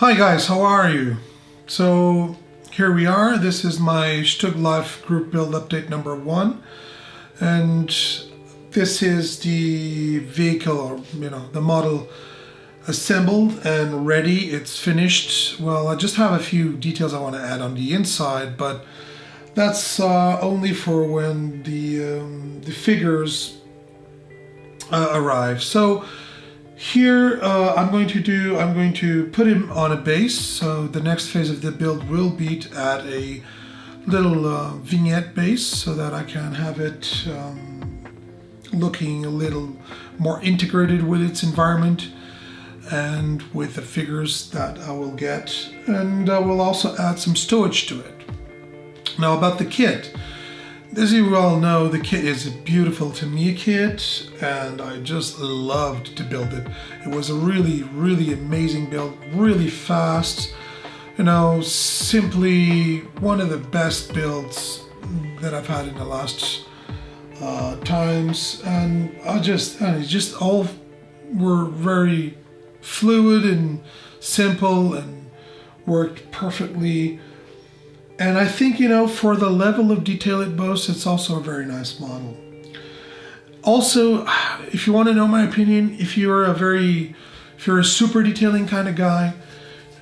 Hi guys, how are you? So here we are. This is my StuG Life Group Build update number 1, and this is the vehicle, or the model assembled and ready. It's finished. Well, I just have a few details I want to add on the inside, but that's only for when the figures arrive. So here I'm going to put him on a base. So the next phase of the build will be to add a little vignette base so that I can have it looking a little more integrated with its environment and with the figures that I will get, and I will also add some stowage to it. Now about the kit. As you all know, the kit is a beautiful Tamiya kit, and I just loved to build it. It was a really amazing build, really fast, simply one of the best builds that I've had in the last times, and it just all were very fluid and simple and worked perfectly. And I think, for the level of detail it boasts, it's also a very nice model. Also, if you want to know my opinion, if you're a super detailing kind of guy,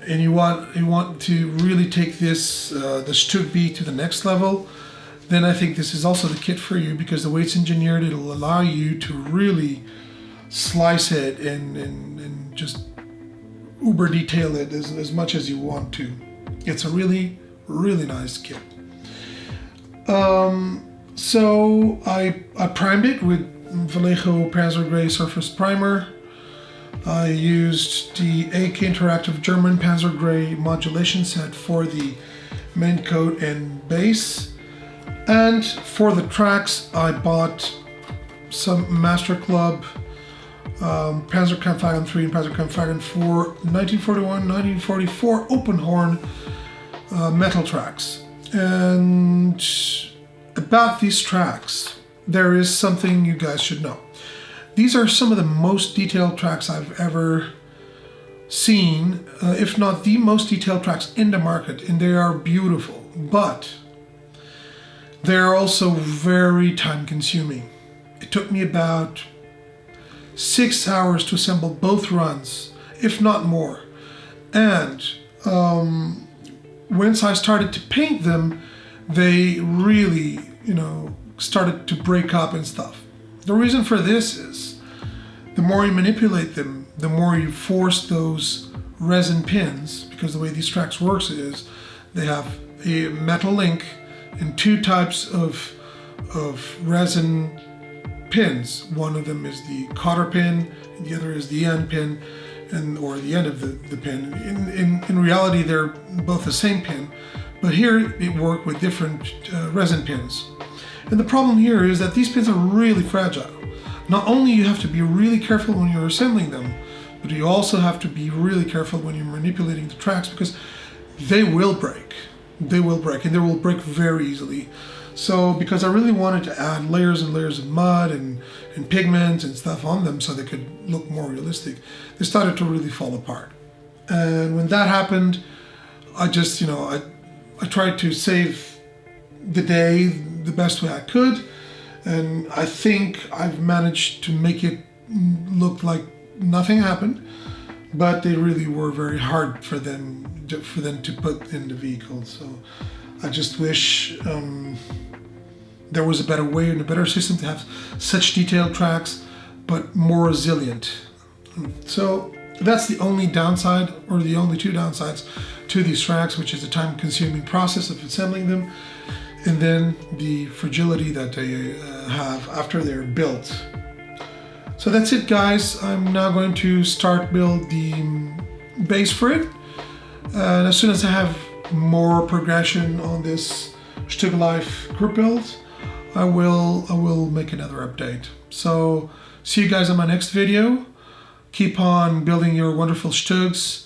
and you want to really take this the StuG to the next level, then I think this is also the kit for you, because the way it's engineered, it'll allow you to really slice it and just uber detail it as much as you want to. It's a really nice kit. So I primed it with Vallejo Panzer Gray Surface Primer. I used the AK Interactive German Panzer Gray modulation set for the main coat and base. And for the tracks, I bought some Masterclub Panzerkampfwagen 3 and Panzerkampfwagen 4 1941-1944 open horn metal tracks. And about these tracks, there is something you guys should know. These are some of the most detailed tracks I've ever seen, if not the most detailed tracks in the market, and they are beautiful, but they are also very time consuming. It took me about 6 hours to assemble both runs, if not more. And once I started to paint them, they really, started to break up and stuff. The reason for this is the more you manipulate them, the more you force those resin pins, because the way these tracks works is they have a metal link and 2 types of resin pins. One of them is the cotter pin, and the other is the end pin, or the end of the pin. In reality, they're both the same pin, but here it worked with different resin pins. And the problem here is that these pins are really fragile. Not only you have to be really careful when you're assembling them, but you also have to be really careful when you're manipulating the tracks, because they will break. They will break, and they will break very easily. So because I really wanted to add layers and layers of mud and pigments and stuff on them so they could look more realistic, they started to really fall apart. And when that happened, I just, I tried to save the day the best way I could. And I think I've managed to make it look like nothing happened, but they really were very hard for them to put in the vehicle. So I just wish there was a better way and a better system to have such detailed tracks, but more resilient. So that's the only downside, or the only 2 downsides to these tracks, which is the time-consuming process of assembling them, and then the fragility that they have after they're built. So that's it, guys. I'm now going to start build the base for it, and as soon as I have more progression on this StuG Life Group Build, I will make another update. So see you guys on my next video. Keep on building your wonderful StuGs,